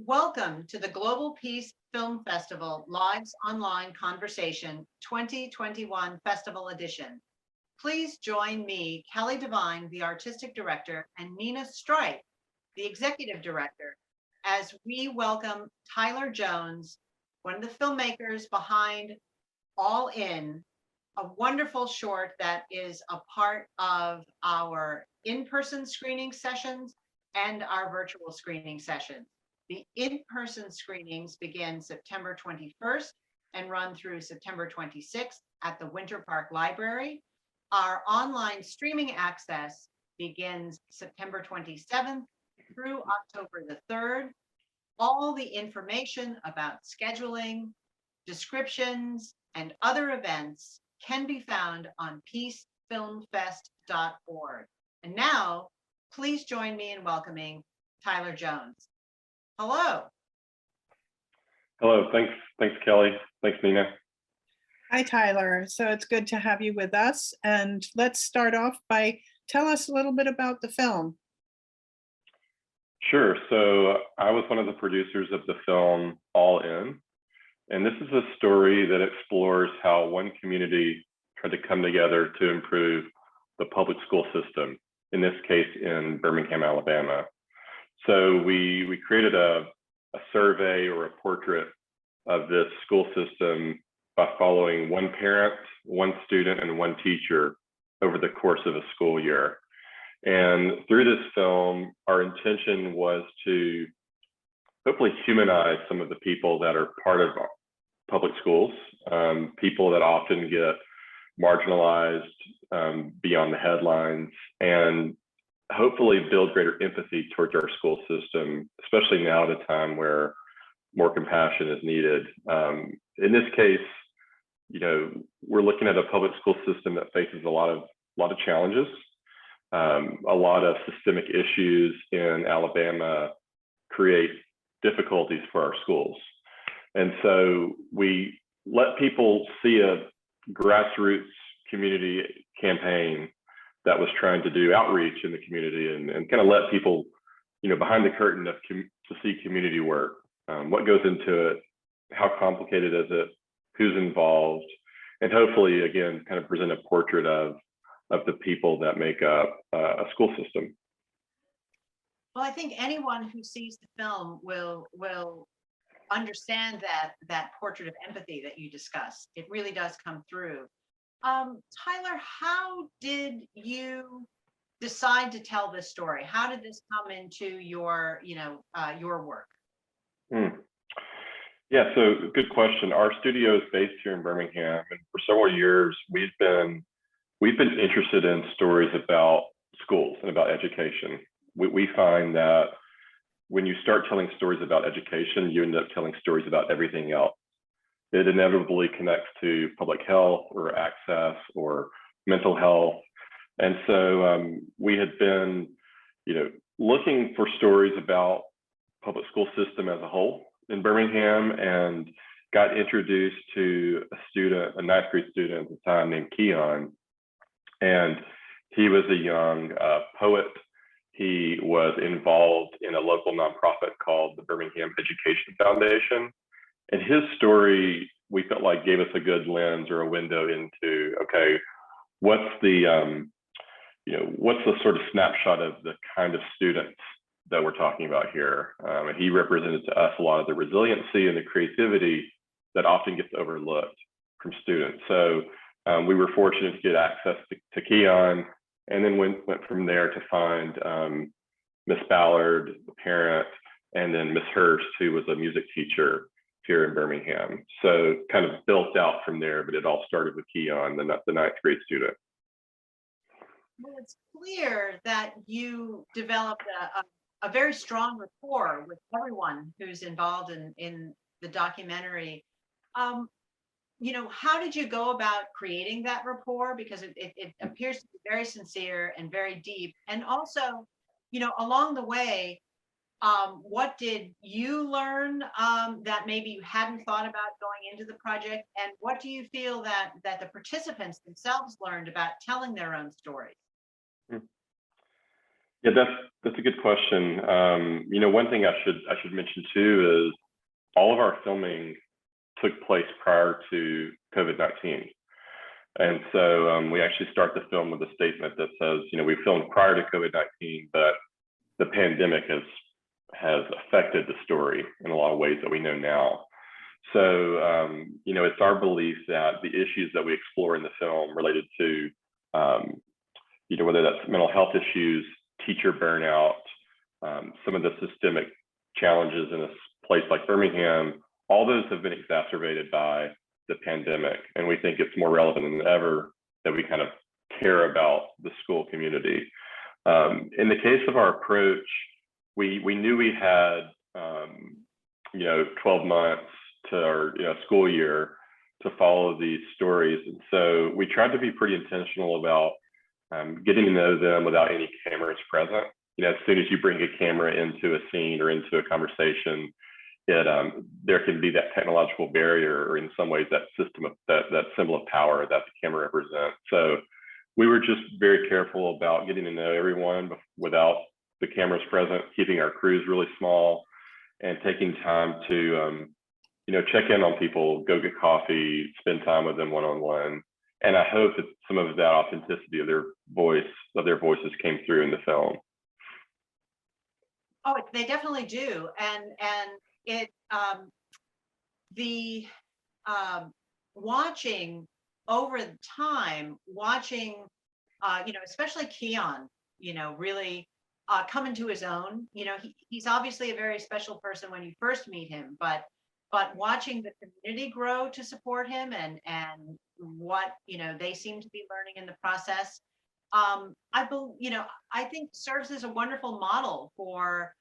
Welcome to the Global Peace Film Festival Lives Online Conversation 2021 Festival Edition. Please join me, Kelly Devine, the Artistic Director, and Nina Stripe, the Executive Director, as we welcome Tyler Jones, one of the filmmakers behind All In, a wonderful short that is a part of our in-person screening sessions and our virtual screening sessions. The in-person screenings begin September 21st and run through September 26th at the Winter Park Library. Our online streaming access begins September 27th through October the 3rd. All the information about scheduling, descriptions, and other events can be found on peacefilmfest.org. And now, please join me in welcoming Tyler Jones. Hello. Hello, thanks Kelly. Thanks, Nina. Hi, Tyler. So it's good to have you with us. And let's start off by tell us a little bit about the film. Sure. So I was one of the producers of the film All In. And this is a story that explores how one community tried to come together to improve the public school system, in this case in Birmingham, Alabama. So we created a survey or a portrait of this school system by following one parent, one student, and one teacher over the course of a school year. And through this film, our intention was to hopefully humanize some of the people that are part of public schools, people that often get marginalized beyond the headlines, and hopefully build greater empathy towards our school system, especially now at a time where more compassion is needed. In this case, we're looking at a public school system that faces a lot of challenges. A lot of systemic issues in Alabama create difficulties for our schools. And so we let people see a grassroots community campaign that was trying to do outreach in the community and kind of let people, behind the curtain to see community work. What goes into it, how complicated is it, who's involved, and hopefully, again, kind of present a portrait of the people that make up a school system. Well, I think anyone who sees the film will understand that portrait of empathy that you discussed. It really does come through. Tyler, how did you decide to tell this story? How did this come into your work? Yeah, so good question. Our studio is based here in Birmingham, and for several years we've been interested in stories about schools and about education. We find that when you start telling stories about education, you end up telling stories about everything else. It inevitably connects to public health or access or mental health. And so we had been, looking for stories about public school system as a whole in Birmingham, and got introduced to a ninth grade student at the time named Keon. And he was a young poet. He was involved in a local nonprofit called the Birmingham Education Foundation. And his story, we felt like, gave us a good lens or a window into, okay, what's the sort of snapshot of the kind of students that we're talking about here. And he represented to us a lot of the resiliency and the creativity that often gets overlooked from students. So we were fortunate to get access to Keon, and then went from there to find Miss Ballard, the parent, and then Miss Hurst, who was a music teacher here in Birmingham. So kind of built out from there, but it all started with Keon, the ninth grade student. Well, it's clear that you developed a very strong rapport with everyone who's involved in the documentary. How did you go about creating that rapport? Because it appears to be very sincere and very deep. And also, along the way, what did you learn that maybe you hadn't thought about going into the project? And what do you feel that the participants themselves learned about telling their own stories? Yeah, that's a good question. One thing I should mention too is all of our filming took place prior to COVID-19. And so we actually start the film with a statement that says, we filmed prior to COVID-19, but the pandemic has affected the story in a lot of ways that we know now. So, it's our belief that the issues that we explore in the film related to, whether that's mental health issues, teacher burnout, some of the systemic challenges in a place like Birmingham, all those have been exacerbated by the pandemic. And we think it's more relevant than ever that we kind of care about the school community. In the case of our approach, we knew we had, 12 months to our school year to follow these stories. And so we tried to be pretty intentional about getting to know them without any cameras present. As soon as you bring a camera into a scene or into a conversation, there can be that technological barrier, or in some ways that symbol of power that the camera represents. So we were just very careful about getting to know everyone without the cameras present, keeping our crews really small, and taking time to check in on people, go get coffee, spend time with them one-on-one. And I hope that some of that authenticity of their voices came through in the film. Oh, they definitely do. And it, the watching over the time, especially Keon, really come into his own. He's obviously a very special person when you first meet him, but watching the community grow to support him and what they seem to be learning in the process, I think serves as a wonderful model for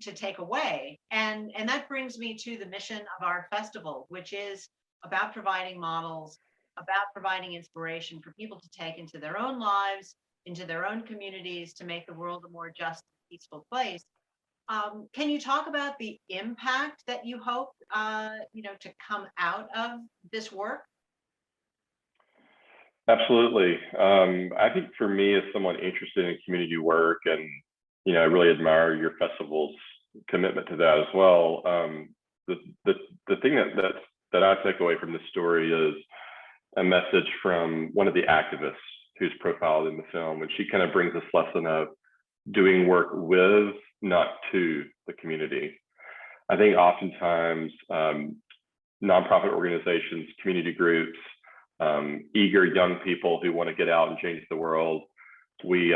to take away, and that brings me to the mission of our festival, which is about providing models, about providing inspiration for people to take into their own lives, into their own communities, to make the world a more just, peaceful place. Can you talk about the impact that you hope, to come out of this work? Absolutely. I think for me, as someone interested in community work, and I really admire your festival's commitment to that as well. The thing that I take away from this story is a message from one of the activists who's profiled in the film, and she kind of brings this lesson of doing work with, not to, the community. I think oftentimes nonprofit organizations, community groups, eager young people who want to get out and change the world, we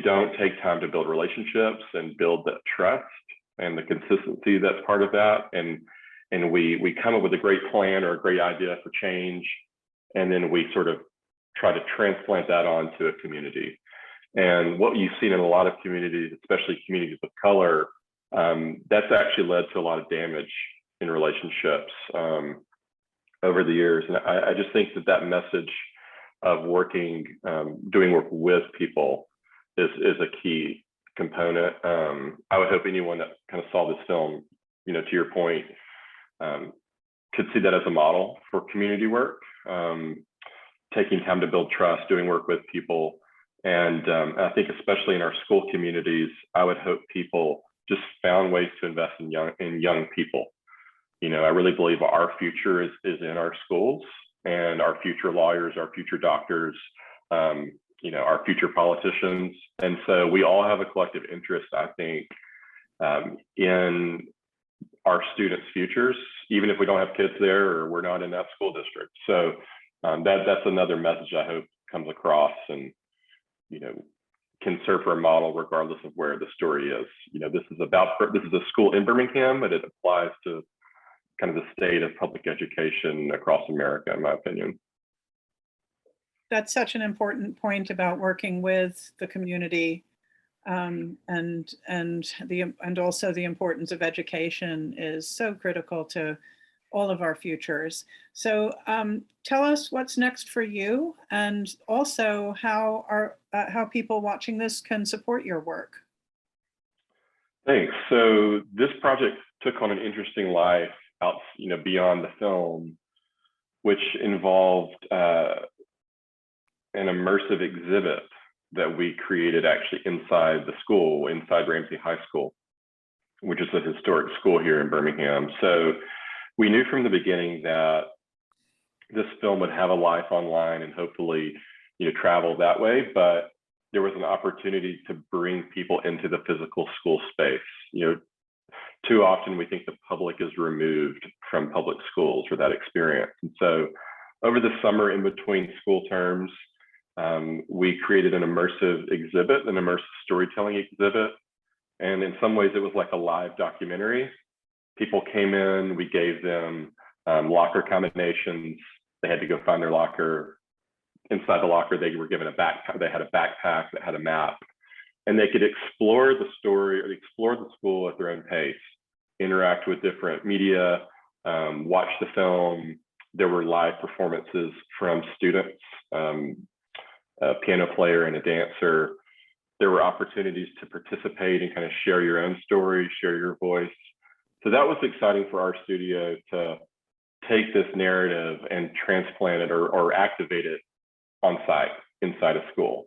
don't take time to build relationships and build that trust and the consistency that's part of that. And we come up with a great plan or a great idea for change, and then we sort of try to transplant that onto a community. And what you've seen in a lot of communities, especially communities of color, that's actually led to a lot of damage in relationships over the years. And I just think that message of doing work with people is a key component. I would hope anyone that kind of saw this film, to your point, could see that as a model for community work, taking time to build trust, doing work with people. And I think especially in our school communities, I would hope people just found ways to invest in young people. I really believe our future is in our schools, and our future lawyers, our future doctors, our future politicians. And so we all have a collective interest, I think, in our students' futures, even if we don't have kids there or we're not in that school district. So that's another message I hope comes across, and can serve for a model regardless of where the story is. This is a school in Birmingham, but it applies to kind of the state of public education across America, in my opinion. That's such an important point about working with the community, and also the importance of education is so critical to all of our futures. So tell us what's next for you, and also how people watching this can support your work. Thanks. So this project took on an interesting life out, beyond the film, which involved an immersive exhibit that we created actually inside the school, inside Ramsey High School, which is a historic school here in Birmingham. So we knew from the beginning that this film would have a life online and hopefully, travel that way. But there was an opportunity to bring people into the physical school space. Too often we think the public is removed from public schools for that experience. And so over the summer in between school terms, we created an immersive exhibit, an immersive storytelling exhibit. And in some ways it was like a live documentary. People came in, we gave them locker combinations. They had to go find their locker. Inside the locker, they were given a backpack. They had a backpack that had a map, and they could explore the story or explore the school at their own pace, interact with different media, watch the film. There were live performances from students, a piano player and a dancer. There were opportunities to participate and kind of share your own story, share your voice. So that was exciting for our studio to take this narrative and transplant it or activate it on site inside a school.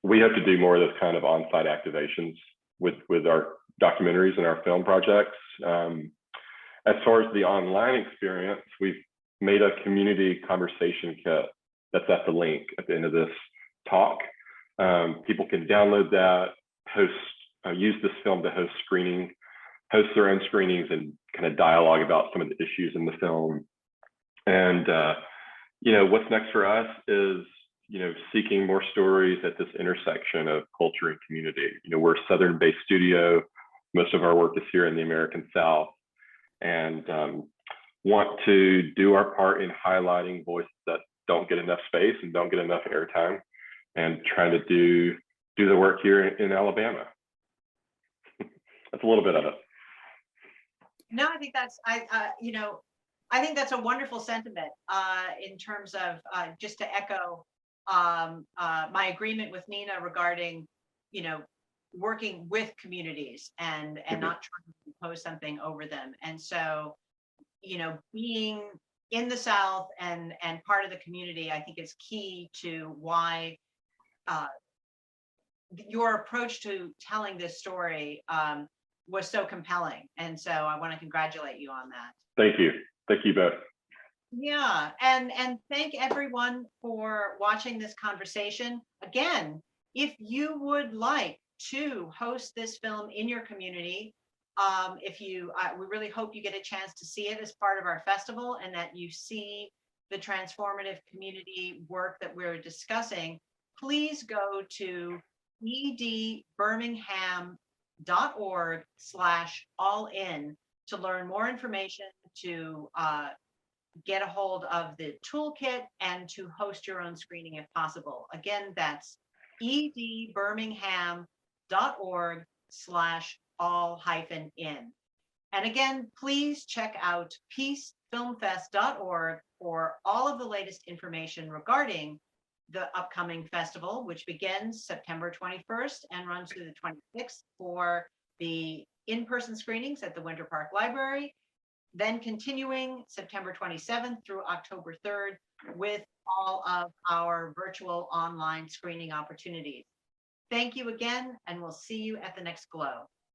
We have to do more of those kind of on-site activations with our documentaries and our film projects. As far as the online experience, we've made a community conversation kit that's at the link at the end of this talk. People can download that, use this film to host their own screenings and kind of dialogue about some of the issues in the film. And what's next for us is seeking more stories at this intersection of culture and community. We're a Southern-based studio. Most of our work is here in the American South, and want to do our part in highlighting voices that don't get enough space and don't get enough airtime, and trying to do the work here in Alabama. That's a little bit of it. No, I think that's, I think that's a wonderful sentiment in terms of just to echo my agreement with Nina regarding, working with communities and not trying to impose something over them. And so, being in the South and part of the community, I think is key to why your approach to telling this story was so compelling. And so I want to congratulate you on that. Thank you. Thank you both. Yeah, and thank everyone for watching this conversation. Again, if you would like to host this film in your community, we really hope you get a chance to see it as part of our festival and that you see the transformative community work that we're discussing. Please go to edbirmingham.org/all-in to learn more information, to get a hold of the toolkit, and to host your own screening if possible. Again, that's edbirmingham.org/all-in. And again, please check out peacefilmfest.org for all of the latest information regarding the upcoming festival, which begins September 21st and runs through the 26th for the in-person screenings at the Winter Park Library, then continuing September 27th through October 3rd with all of our virtual online screening opportunities. Thank you again, and we'll see you at the next Glow.